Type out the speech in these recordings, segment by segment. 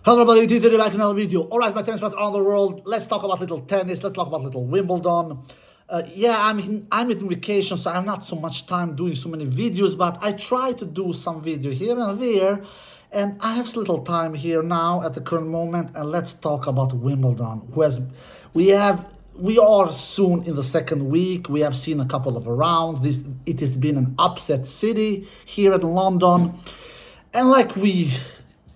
Hello everybody, today back in another video. Alright, my tennis fans around the world, let's talk about little tennis, let's talk about little Wimbledon. I'm in vacation, so I have not so much time doing so many videos, but I try to do some video here and there, and I have little time here now at the current moment, and let's talk about Wimbledon. We are soon in the second week. We have seen a couple of rounds. It has been an upset city here in London, and like we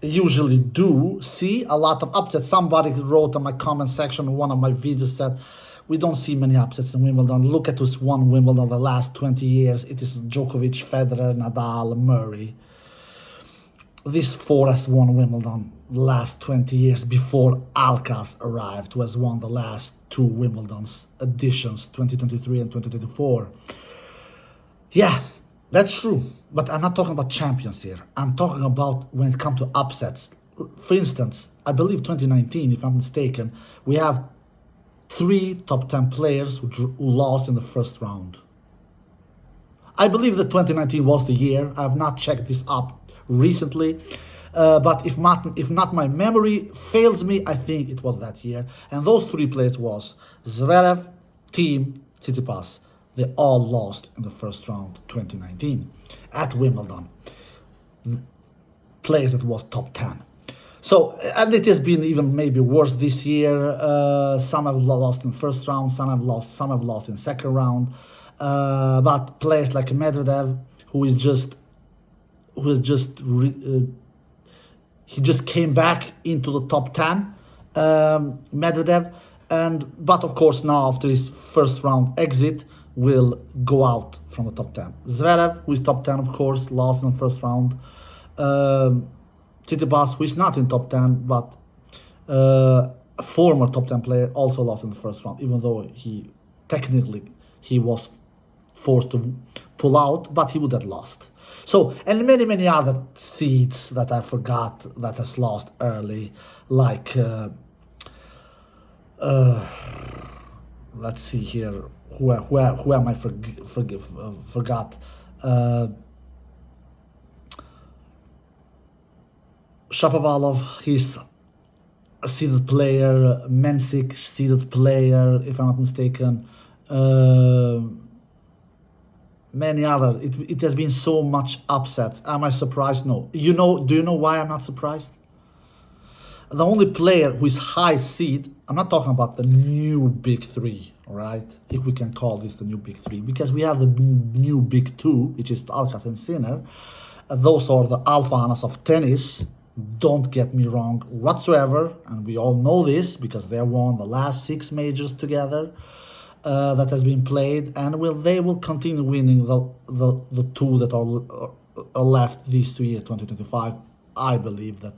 usually do see a lot of upsets. Somebody wrote on my comment section in one of my videos said we don't see many upsets in Wimbledon. Look at who's won Wimbledon the last 20 years. It is Djokovic, Federer, Nadal, Murray. These four has won Wimbledon the last 20 years before Alcaraz arrived, who has won the last two Wimbledon's editions, 2023 and 2024. Yeah, that's true, but I'm not talking about champions here. I'm talking about when it comes to upsets. For instance, I believe 2019, if I'm mistaken, we have 3 top 10 players who lost in the first round. I believe that 2019 was the year. I have not checked this up recently, but if not my memory fails me, I think it was that year. And those 3 players was Zverev, Thiem, Tsitsipas. They all lost in the first round 2019 at Wimbledon. Players that was top 10. So, and it has been even maybe worse this year. Some have lost in first round, some have lost in second round. But players like Medvedev, he just came back into the top 10. Medvedev, but of course now after his first round exit, will go out from the top 10. Zverev, who is top 10, of course, lost in the first round. Tsitsipas, who is not in top 10, but a former top 10 player, also lost in the first round, even though he was forced to pull out, but he would have lost. So, and many other seeds that I forgot that has lost early, like, let's see here, who am I forgot? Shapovalov, he's a seeded player. Mensik, seeded player, if I'm not mistaken. Many other. It has been so much upsets. Am I surprised? No. Do you know why I'm not surprised? The only player who is high seed, I'm not talking about the new big 3, right? If we can call this the new big 3, because we have the new big 2, which is Alcaraz and Sinner. Those are the alpha of tennis. Don't get me wrong whatsoever, and we all know this because they won the last 6 majors together that has been played, and they will continue winning the 2 that are left this year, 2025. I believe that.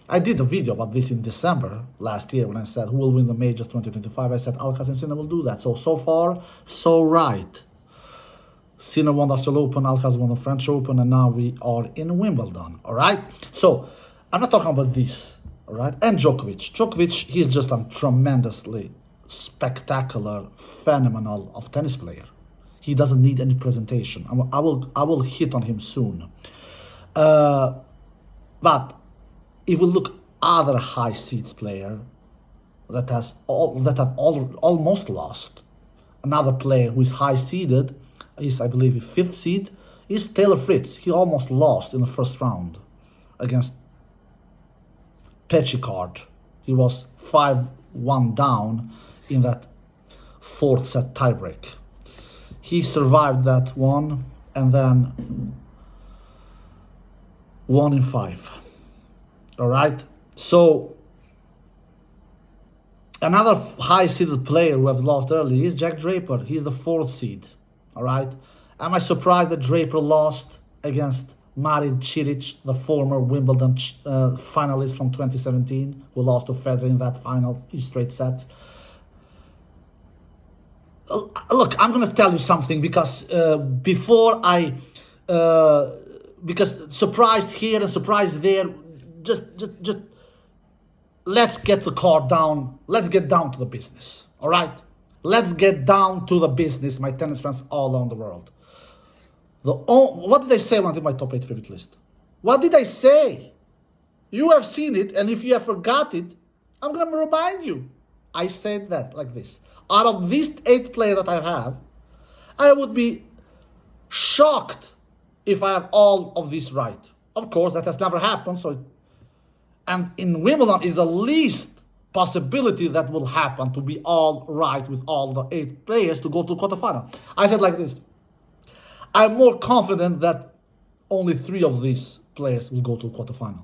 I did a video about this in December last year when I said who will win the majors 2025. I said Alcaraz and Sinner will do that. So far, so right. Sinner won the Australian Open, Alcaraz won the French Open, and now we are in Wimbledon, all right? So I'm not talking about this, all right? And Djokovic, he's just a tremendously spectacular, phenomenal of tennis player. He doesn't need any presentation. I will hit on him soon. But if we look other high seeds player that have almost lost, another player who is high seeded is, I believe, 5th seed, is Taylor Fritz. He almost lost in the first round against Pechicard. He was 5-1 down in that 4th set tiebreak. He survived that one and then won in 5. All right. So another high-seeded player who has lost early is Jack Draper. He's the 4th seed. All right. Am I surprised that Draper lost against Marin Cilic, the former Wimbledon finalist from 2017, who lost to Federer in that final in straight sets? Look, I'm going to tell you something because because surprised here and surprised there. Just let's get the card down. Let's get down to the business. All right. Let's get down to the business, my tennis friends all around the world. What did I say when I did my top 8 favorite list? What did I say? You have seen it, and if you have forgot it, I'm going to remind you. I said that like this. Out of these 8 players that I have, I would be shocked if I have all of this right. Of course, that has never happened. And in Wimbledon is the least possibility that will happen to be all right with all the 8 players to go to quarterfinal. I said like this. I'm more confident that only 3 of these players will go to quarterfinal.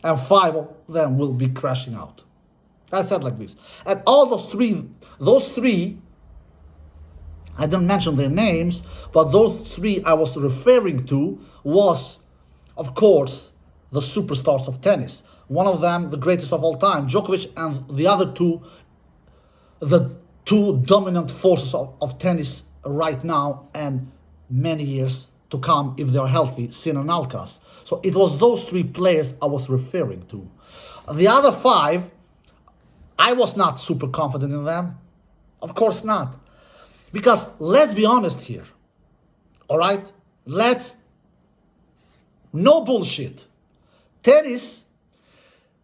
And 5 of them will be crashing out. I said like this. And all those three, I didn't mention their names, but those 3 I was referring to was, of course, the superstars of tennis. One of them, the greatest of all time, Djokovic, and the other 2, the 2 dominant forces of tennis right now and many years to come if they are healthy, Sinner and Alcaraz. So it was those 3 players I was referring to. The other 5, I was not super confident in them. Of course not. Because let's be honest here. All right? No bullshit. Tennis,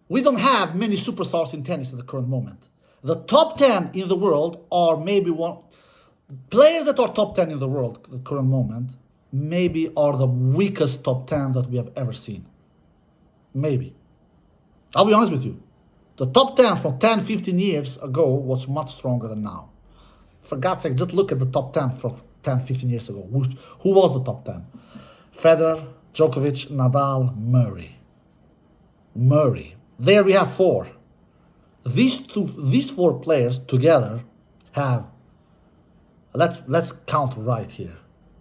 we don't have many superstars in tennis at the current moment. The top 10 in the world are maybe players that are top 10 in the world at the current moment maybe are the weakest top 10 that we have ever seen. Maybe. I'll be honest with you. The top 10 from 10, 15 years ago was much stronger than now. For God's sake, just look at the top 10 from 10, 15 years ago. Who was the top 10? Federer, Djokovic, Nadal, Murray. There we have 4. These 4 players together have, let's count right here.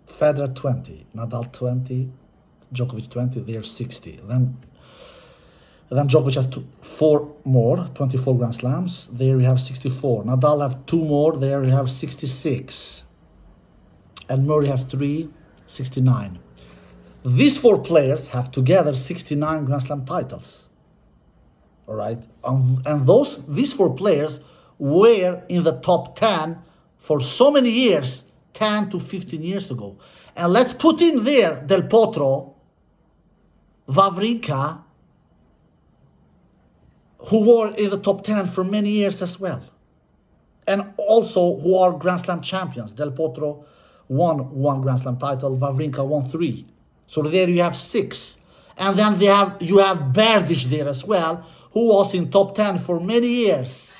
Federer 20, Nadal 20, Djokovic 20, they're 60. Then Djokovic has 4 more, 24 Grand Slams. There we have 64. Nadal have 2 more. There we have 66. And Murray have 3, 69. These 4 players have together 69 Grand Slam titles. All right? And these 4 players were in the top 10 for so many years, 10 to 15 years ago. And let's put in there Del Potro, Wawrinka, who were in the top 10 for many years as well. And also who are Grand Slam champions. Del Potro won 1 Grand Slam title, Wawrinka won 3. So there you have 6. And then you have Berdych there as well, who was in top 10 for many years.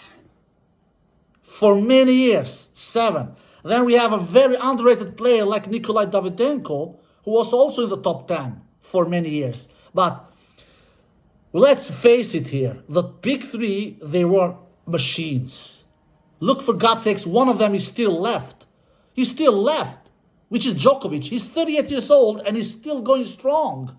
7. Then we have a very underrated player like Nikolai Davydenko, who was also in the top 10 for many years. But let's face it here, the big 3, they were machines. Look, for God's sakes, one of them is still left. He's still left, which is Djokovic. He's 38 years old and he's still going strong.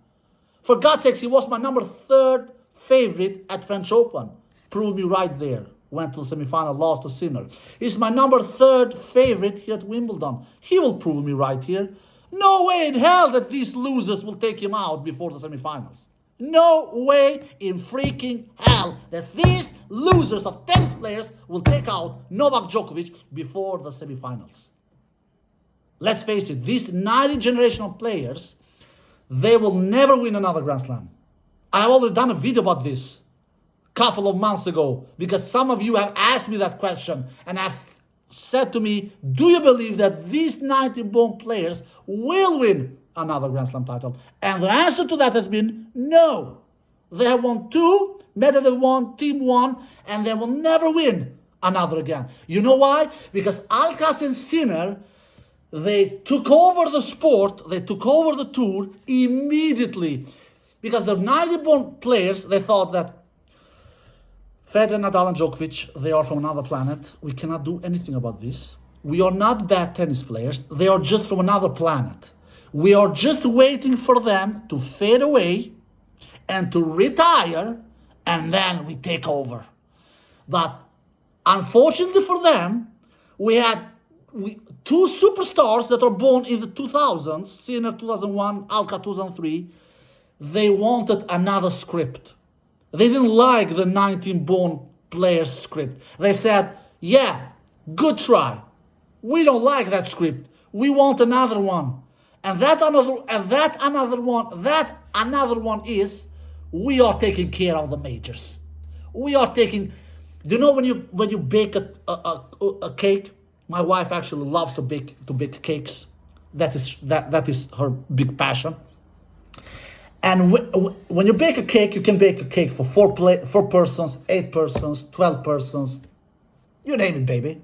For God's sakes, he was my number 3rd favorite at French Open. Proved me right there. Went to the semifinal, lost to Sinner. He's my number 3rd favorite here at Wimbledon. He will prove me right here. No way in hell that these losers will take him out before the semifinals. No way in freaking hell that these losers of tennis players will take out Novak Djokovic before the semifinals. Let's face it, these 90 generational players, they will never win another Grand Slam. I've already done a video about this a couple of months ago because some of you have asked me that question and have said to me, do you believe that these 90 born players will win another Grand Slam title? And the answer to that has been no. They have won 2, Medvedev won, Team won, and they will never win another again. You know why? Because Alcaraz and Sinner, they took over the sport, they took over the tour immediately. Because the 90 born players, they thought that Federer, Nadal, and Djokovic, they are from another planet. We cannot do anything about this. We are not bad tennis players. They are just from another planet. We are just waiting for them to fade away and to retire, and then we take over. But unfortunately for them, we had 2 superstars that are born in the 2000s, Sinner 2001, Alcaraz 2003. They wanted another script. They didn't like the 19 born players script. They said, yeah, good try. We don't like that script. We want another one. And that another one is we are taking care of the majors. We are taking. Do you know when you bake a cake? My wife actually loves to bake cakes. That is her big passion. And when you bake a cake, you can bake a cake for 4 persons, 8 persons, 12 persons, you name it, baby.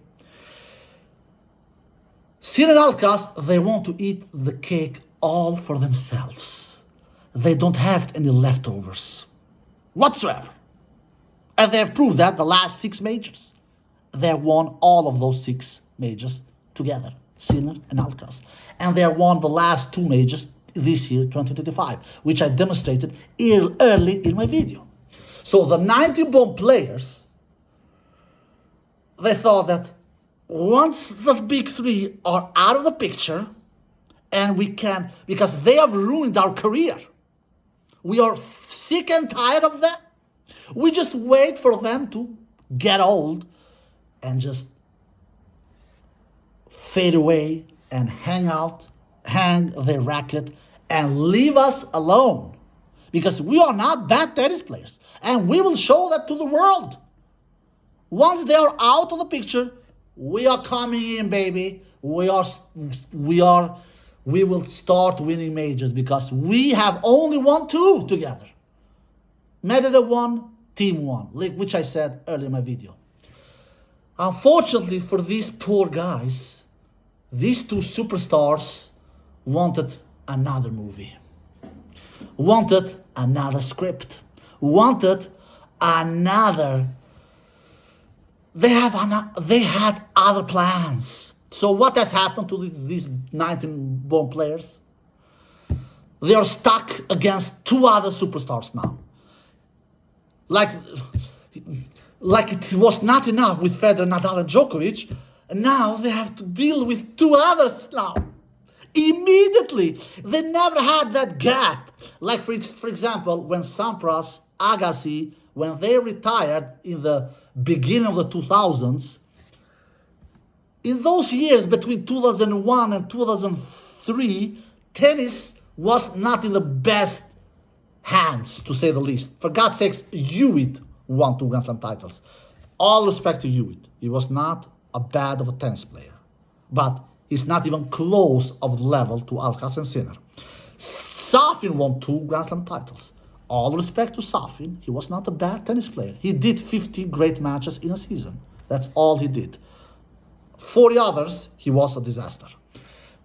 Sinner and Alcaraz, they want to eat the cake all for themselves. They don't have any leftovers whatsoever. And they have proved that the last 6 majors. They have won all of those 6 majors together, Sinner and Alcaraz. And they have won the last 2 majors this year, 2025, which I demonstrated early in my video. So the 90-bomb players, they thought that once the big 3 are out of the picture, and we can, because they have ruined our career. We are sick and tired of them. We just wait for them to get old and just fade away and hang their racket and leave us alone. Because we are not bad tennis players. And we will show that to the world. Once they are out of the picture, we are coming in, baby. We will start winning majors because we have only won 2 together. Medvedev won, team won, which I said earlier in my video. Unfortunately for these poor guys, these 2 superstars wanted another movie, wanted another script, wanted another. They had other plans. So what has happened to these 19-born players? They are stuck against 2 other superstars now. Like it was not enough with Federer, Nadal, and Djokovic. And now they have to deal with 2 others now. Immediately. They never had that gap. Like, for example, when Sampras, Agassi, when they retired in the beginning of the 2000s, in those years between 2001 and 2003, tennis was not in the best hands, to say the least. For God's sakes, Hewitt won 2 Grand Slam titles. All respect to Hewitt. He was not a bad of a tennis player. But he's not even close of the level to Alcaraz and Sinner. Safin won 2 Grand Slam titles. All respect to Safin. He was not a bad tennis player. He did 50 great matches in a season. That's all he did. For the others, he was a disaster.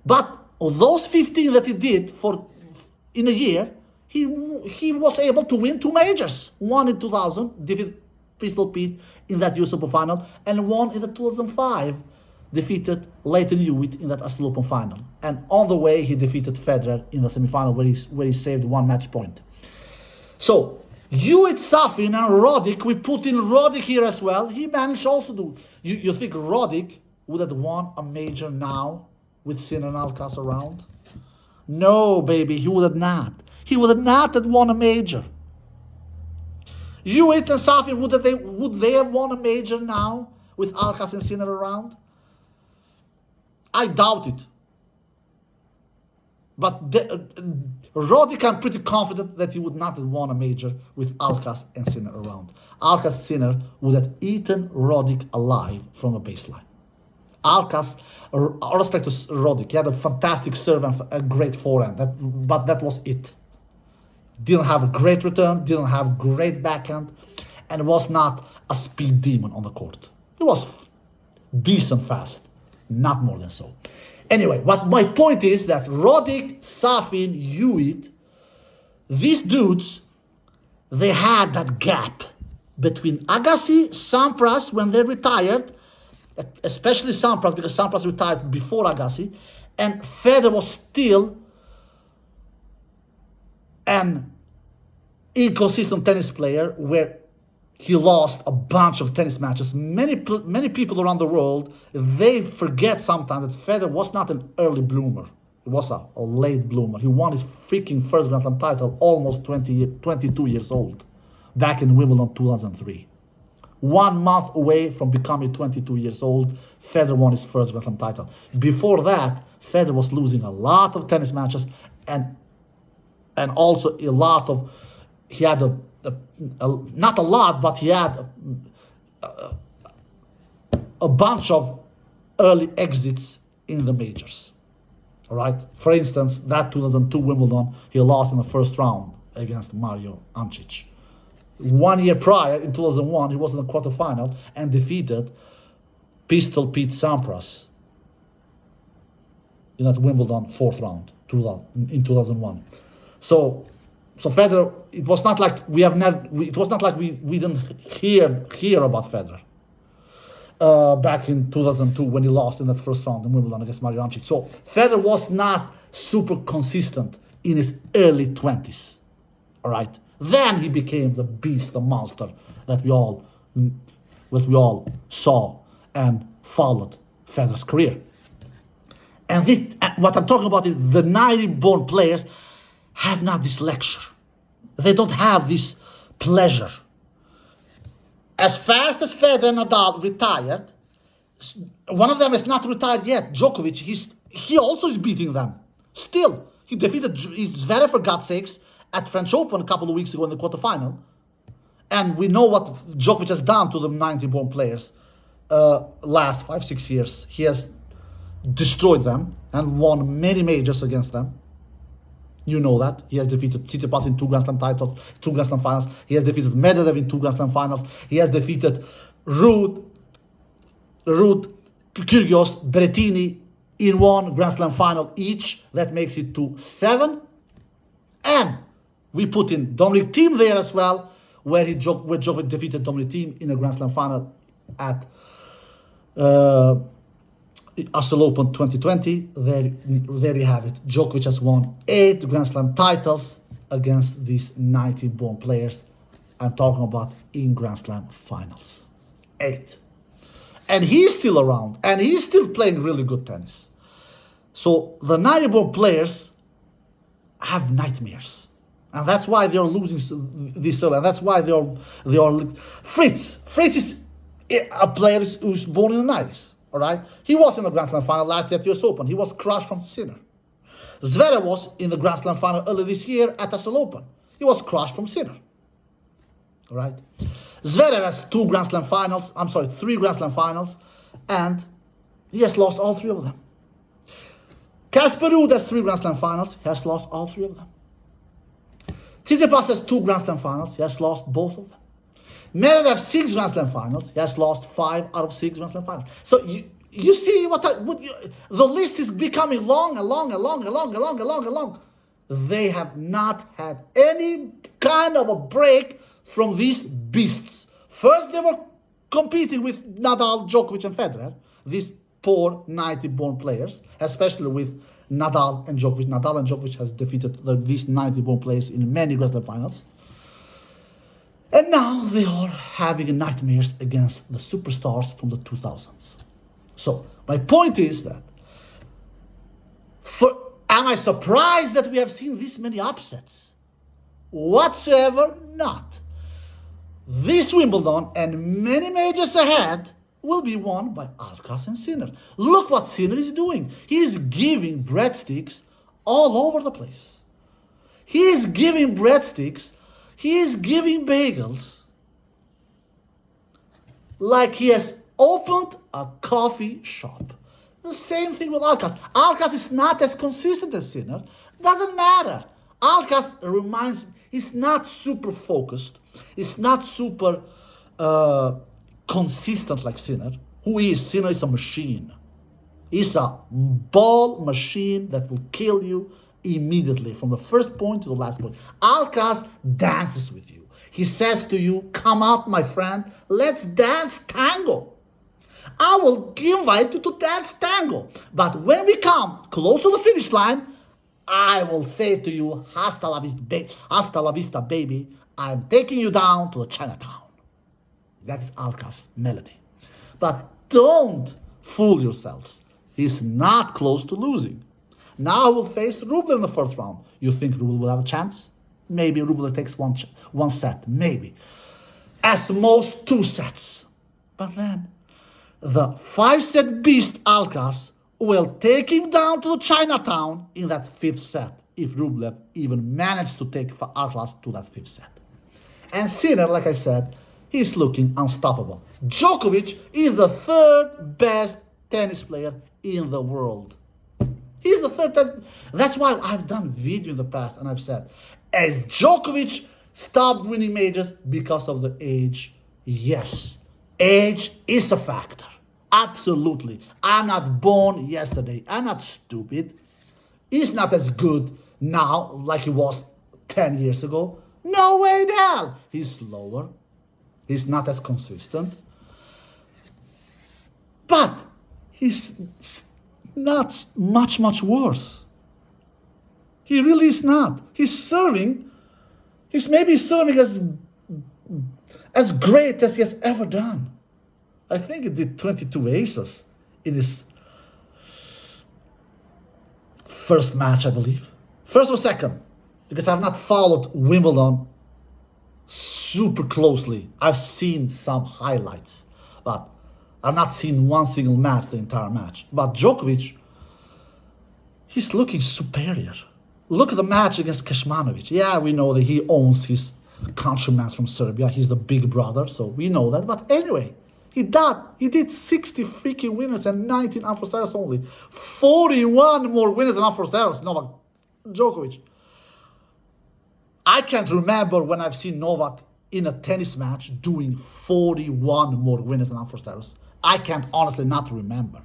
But of those 15 that he did in a year, he was able to win 2 majors. One in 2000, defeated Pistol Pete in that US Open final, and one in the 2005, defeated Leighton Hewitt in that Australian Open final. And on the way, he defeated Federer in the semifinal where he saved 1 match point. So, Hewitt, Safin, and Roddick, we put in Roddick here as well. He managed also to do. You think Roddick would have won a major now with Sinner and Alcaraz around? No, baby, he would have not. He would have not have won a major. Hewitt and Safin, would they have won a major now with Alcaraz and Sinner around? I doubt it. But Roddick, I'm pretty confident that he would not have won a major with Alcaraz and Sinner around. Alcaraz Sinner would have eaten Roddick alive from the baseline. Alcaraz, all respect to Roddick, he had a fantastic serve and a great forehand, but that was it. Didn't have a great return, didn't have great backhand, and was not a speed demon on the court. He was decent fast, not more than so. Anyway, what my point is that Roddick, Safin, Hewitt, these dudes, they had that gap between Agassi, Sampras when they retired, especially Sampras because Sampras retired before Agassi, and Federer was still an inconsistent tennis player where he lost a bunch of tennis matches. Many people around the world, they forget sometimes that Federer was not an early bloomer. He was a late bloomer. He won his freaking first Grand Slam title almost 22 years old, back in Wimbledon 2003. 1 month away from becoming 22 years old, Federer won his first Grand Slam title. Before that, Federer was losing a lot of tennis matches and also a lot of he had not a lot, but he had a bunch of early exits in the majors. All right. For instance, that 2002 Wimbledon, he lost in the first round against Mario Ancic. 1 year prior, in 2001, he was in the quarterfinal and defeated Pistol Pete Sampras in that Wimbledon fourth round in 2001. So Federer, it was not like we didn't hear about Federer back in 2002 when he lost in that first round in Wimbledon against Mario Ancic. So Federer was not super consistent in his early 20s. All right. Then he became the beast, the monster that we all saw and followed Federer's career. And what I'm talking about is the 90-born players have not this lecture. They don't have this pleasure. As fast as Federer and Nadal retired, one of them is not retired yet, Djokovic. He also is beating them. Still, he defeated Zverev, for God's sakes, at French Open a couple of weeks ago in the quarterfinal. And we know what Djokovic has done to the 90-born players last 5-6 years. He has destroyed them and won many majors against them. You know that. He has defeated Tsitsipas in 2 Grand Slam titles, 2 Grand Slam finals. He has defeated Medvedev in 2 Grand Slam finals. He has defeated Ruud, Kyrgios, Berrettini in 1 Grand Slam final each. That makes it to 7. And we put in Dominic Thiem there as well, where Djokovic defeated Dominic Thiem in a Grand Slam final at Australian Open 2020. There you have it. Djokovic has won 8 Grand Slam titles against these 90-born players. I'm talking about in Grand Slam finals. 8. And he's still around, and he's still playing really good tennis. So the 90-born players have nightmares. And that's why they're losing this early. And that's why they are Fritz is a player who's born in the 90s. All right? He was in the Grand Slam final last year at the US Open. He was crushed from Sinner. Zverev was in the Grand Slam final earlier this year at the Australian Open. He was crushed from Sinner. All right? Zverev has 3 Grand Slam finals, and he has lost all 3 of them. Casper Ruud has 3 Grand Slam finals. He has lost all 3 of them. Tsitsipas has 2 Grand Slam finals. He has lost both of them. Medvedev has 6 Grand Slam finals. He has lost 5 out of 6 Grand Slam finals. So you see the list is becoming long and long and long and long and long and long and long. They have not had any kind of a break from these beasts. First, they were competing with Nadal, Djokovic, and Federer. These poor 90-born players, especially with Nadal and Djokovic. Nadal and Djokovic has defeated these 90-born players in many Grand Slam finals. And now they are having nightmares against the superstars from the 2000s. So my point is that, am I surprised that we have seen this many upsets? Whatsoever not. This Wimbledon and many majors ahead will be won by Alcaraz and Sinner. Look what Sinner is doing. He is giving breadsticks all over the place. He is giving breadsticks. He is giving bagels like he has opened a coffee shop. The same thing with Alcaraz. Alcaraz is not as consistent as Sinner. Doesn't matter. Alcaraz he's not super focused. He's not super consistent like Sinner. Sinner is a machine. He's a ball machine that will kill you immediately from the first point to the last point. Alcaraz dances with you. He says to you, come out, my friend, let's dance tango. I will invite you to dance tango. But when we come close to the finish line, I will say to you, hasta la vista, baby. I'm taking you down to the Chinatown. That's Alcaraz's melody. But don't fool yourselves. He's not close to losing. Now we'll face Rublev in the first round. You think Rublev will have a chance? Maybe Rublev takes one set, maybe. At most 2 sets. But then the 5-set beast Alcaraz will take him down to the Chinatown in that 5th set if Rublev even managed to take Alcaraz to that 5th set. And Sinner, like I said, he's looking unstoppable. Djokovic is the third best tennis player in the world. He's the third. That's why I've done video in the past and I've said, as Djokovic stopped winning majors because of the age, yes, age is a factor. Absolutely. I'm not born yesterday. I'm not stupid. He's not as good now like he was 10 years ago. No way in hell. He's slower. He's not as consistent. But he's not much worse. He really is not. He's serving. He's maybe serving as great as he has ever done. I think he did 22 aces in his first match, I believe. First or second, because I've not followed Wimbledon super closely. I've seen some highlights, but I've not seen one single match, the entire match. But Djokovic, he's looking superior. Look at the match against Kecmanovic. Yeah, we know that he owns his countryman from Serbia. He's the big brother, so we know that. But anyway, he did 60 freaking winners and 19 unforced errors only. 41 more winners than unforced errors, Novak Djokovic. I can't remember when I've seen Novak in a tennis match doing 41 more winners than unforced errors. I can't honestly not remember.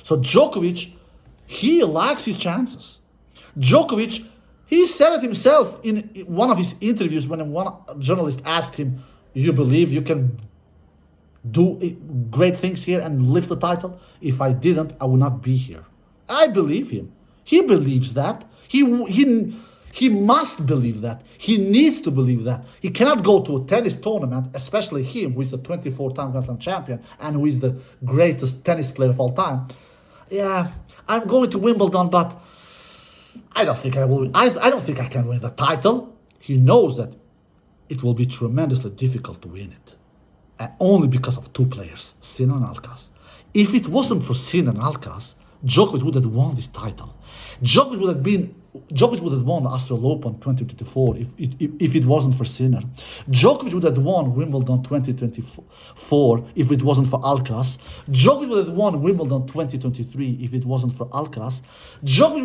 So Djokovic, he likes his chances. Djokovic, he said it himself in one of his interviews when one journalist asked him, you believe you can do great things here and lift the title? If I didn't, I would not be here. I believe him. He believes that. He must believe that. He needs to believe that. He cannot go to a tennis tournament, especially him, who is a 24-time Grand Slam champion and who is the greatest tennis player of all time. Yeah, I'm going to Wimbledon, but I don't think I will. I don't think I can win the title. He knows that it will be tremendously difficult to win it. And only because of two players, Sinner and Alcaraz. If it wasn't for Sinner and Alcaraz, Djokovic would have won this title. Djokovic would have won the Australian Open 2024 if it wasn't for Sinner. Djokovic would have won Wimbledon 2024 if it wasn't for Alcaraz. Djokovic would have won Wimbledon 2023 if it wasn't for Alcaraz. Djokovic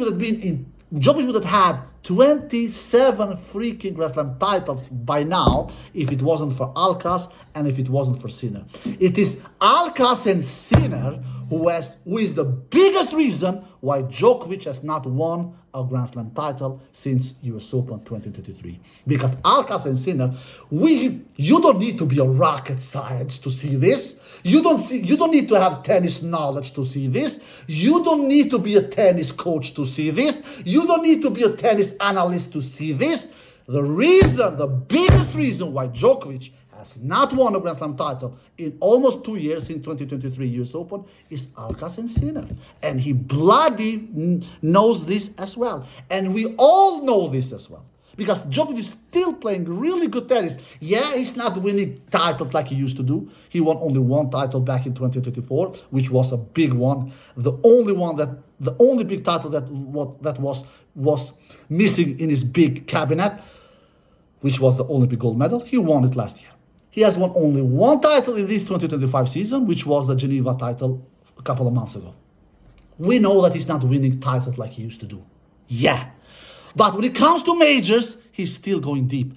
would have had 27 freaking Grand Slam titles by now if it wasn't for Alcaraz and if it wasn't for Sinner. It is Alcaraz and Sinner who is the biggest reason why Djokovic has not won a Grand Slam title since US Open 2023. Because Alcaraz and Sinner, you don't need to be a rocket science to see this. You don't need to have tennis knowledge to see this. You don't need to be a tennis coach to see this. You don't need to be a tennis analyst to see this. The biggest reason why Djokovic has not won a Grand Slam title in almost 2 years in 2023 US Open is Alcaraz and Sinner. And he bloody knows this as well. And we all know this as well. Because Djokovic is still playing really good tennis. Yeah, he's not winning titles like he used to do. He won only one title back in 2024, which was a big one. The only big title that was missing in his big cabinet, which was the Olympic gold medal. He won it last year. He has won only one title in this 2025 season, which was the Geneva title a couple of months ago. We know that he's not winning titles like he used to do. Yeah. But when it comes to majors, he's still going deep.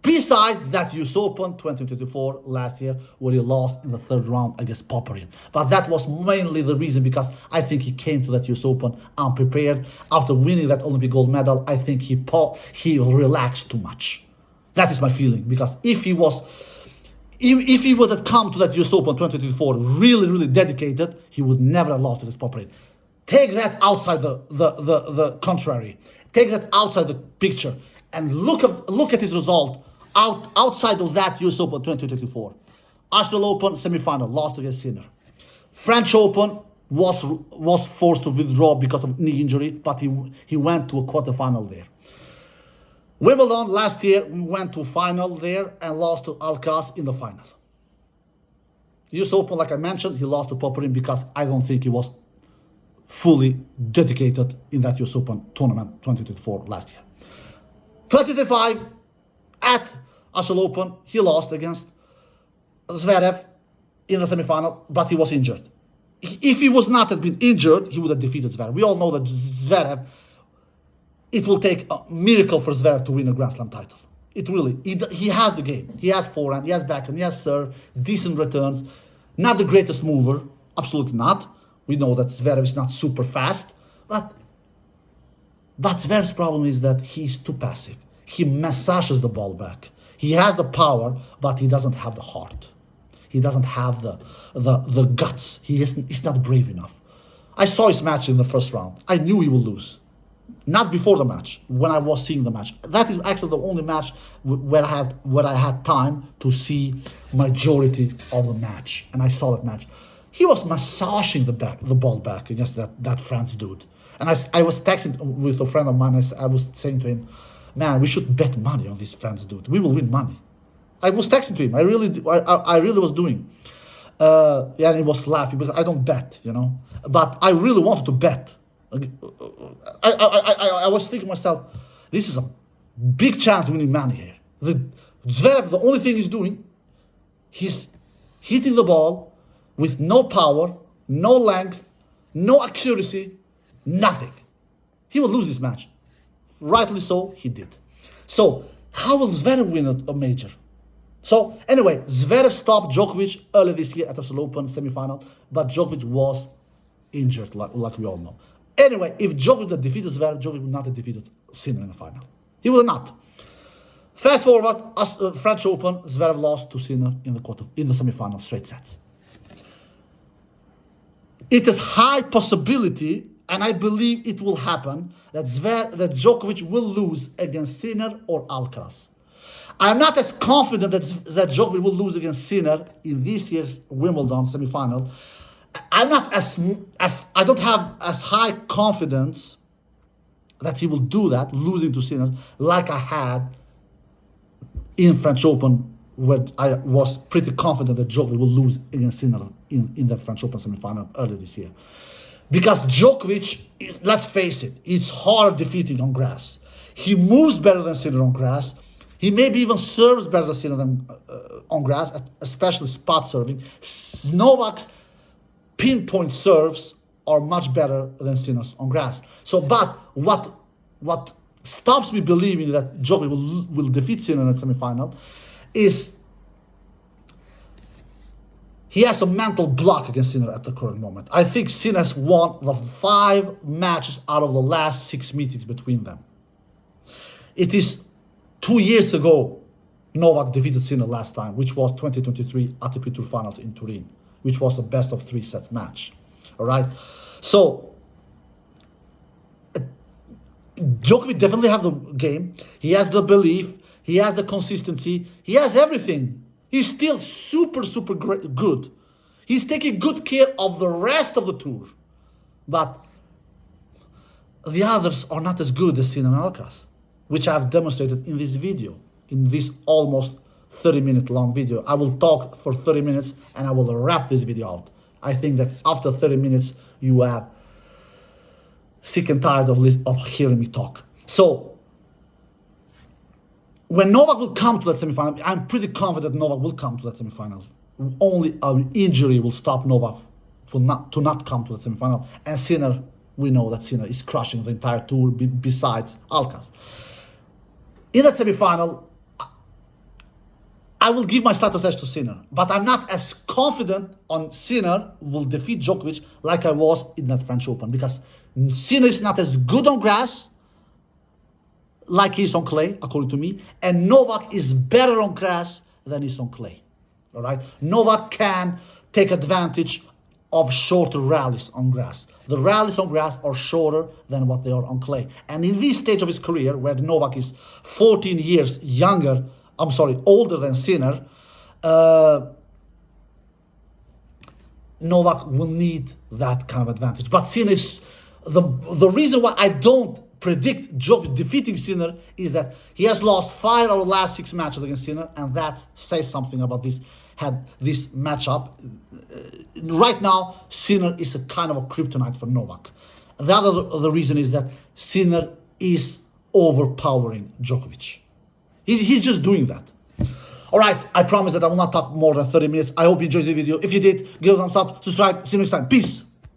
Besides that US Open 2024 last year, where he lost in the third round against Popyrin. But that was mainly the reason because I think he came to that US Open unprepared. After winning that Olympic gold medal, I think he relaxed too much. That is my feeling. Because if he would have come to that US Open 2024 really dedicated, he would never have lost against Popyrin. Take that outside the contrary. Take that outside the picture and look at his result outside of that US Open 2024. Australian Open semifinal, lost against Sinner. French Open was forced to withdraw because of knee injury, but he went to a quarterfinal there. Wimbledon last year went to a final there and lost to Alcaraz in the final. US Open, like I mentioned, he lost to Popyrin because I don't think he was fully dedicated in that US Open tournament 2024 last year. 2025 at Australian Open, he lost against Zverev in the semifinal, but he was injured. If he was not had been injured, he would have defeated Zverev. We all know that Zverev, it will take a miracle for Zverev to win a Grand Slam title. It really, he has the game. He has forehand, he has backhand, he has serve, decent returns. Not the greatest mover, absolutely not. We know that Zverev is not super fast, but Zverev's problem is that he's too passive. He massages the ball back. He has the power, but he doesn't have the heart. He doesn't have the guts. He's not brave enough. I saw his match in the first round. I knew he would lose. Not before the match, when I was seeing the match. That is actually the only match where I had time to see majority of the match. And I saw that match. He was massaging the ball back against that France dude. And I was texting with a friend of mine. I was saying to him, man, we should bet money on this France dude. We will win money. I was texting to him. I really was doing. Yeah, and he was laughing because I don't bet, But I really wanted to bet. I was thinking to myself, this is a big chance of winning money here. Zverev, the only thing he's doing, he's hitting the ball with no power, no length, no accuracy, nothing. He will lose this match. Rightly so, he did. So, how will Zverev win a major? So, anyway, Zverev stopped Djokovic early this year at the Australian Open semifinal, but Djokovic was injured, like we all know. Anyway, if Djokovic had defeated Zverev, Djokovic would not have defeated Sinner in the final. He will not. Fast forward, French Open, Zverev lost to Sinner in the semifinal, straight sets. It is high possibility, and I believe it will happen, that Djokovic will lose against Sinner or Alcaraz. I'm not as confident that Djokovic will lose against Sinner in this year's Wimbledon semifinal. I'm not I don't have as high confidence that he will do that, losing to Sinner, like I had in French Open, where I was pretty confident that Djokovic will lose against Sinner in that French Open semifinal earlier this year. Because Djokovic, let's face it, it's hard defeating on grass. He moves better than Sinner on grass. He maybe even serves better than Sinner on grass, especially spot serving. Novak's pinpoint serves are much better than Sinner's on grass. So, but what stops me believing that Djokovic will defeat Sinner in that semifinal is he has a mental block against Sinner at the current moment. I think Sinner has won the 5 matches out of the last 6 meetings between them. It is 2 years ago Novak defeated Sinner last time, which was 2023 ATP Tour Finals in Turin, which was a best of 3 sets match. All right? So, Djokovic definitely has the game. He has the belief. He has the consistency. He has everything. He's still super good. He's taking good care of the rest of the tour. But the others are not as good as Sinner and Alcaraz, which I've demonstrated in this video, in this almost 30-minute long video. I will talk for 30 minutes and I will wrap this video out. I think that after 30 minutes, you have sick and tired of hearing me talk. So, when Novak will come to that semifinal, I'm pretty confident Novak will come to that semifinal. Only an injury will stop Novak to not come to that semifinal. And Sinner, we know that Sinner is crushing the entire tour besides Alcaraz. In that semifinal, I will give my status edge to Sinner, but I'm not as confident on Sinner will defeat Djokovic like I was in that French Open, because Sinner is not as good on grass like he's on clay, according to me, and Novak is better on grass than he's on clay. All right, Novak can take advantage of shorter rallies on grass. The rallies on grass are shorter than what they are on clay. And in this stage of his career, where Novak is 14 years older than Sinner, Novak will need that kind of advantage. But Sinner is the reason why I don't predict Djokovic defeating Sinner is that he has lost 5 out of the last 6 matches against Sinner, and that says something about this matchup. Right now, Sinner is a kind of a kryptonite for Novak. The reason is that Sinner is overpowering Djokovic. He's just doing that. All right, I promise that I will not talk more than 30 minutes. I hope you enjoyed the video. If you did, give a thumbs up, subscribe. See you next time. Peace.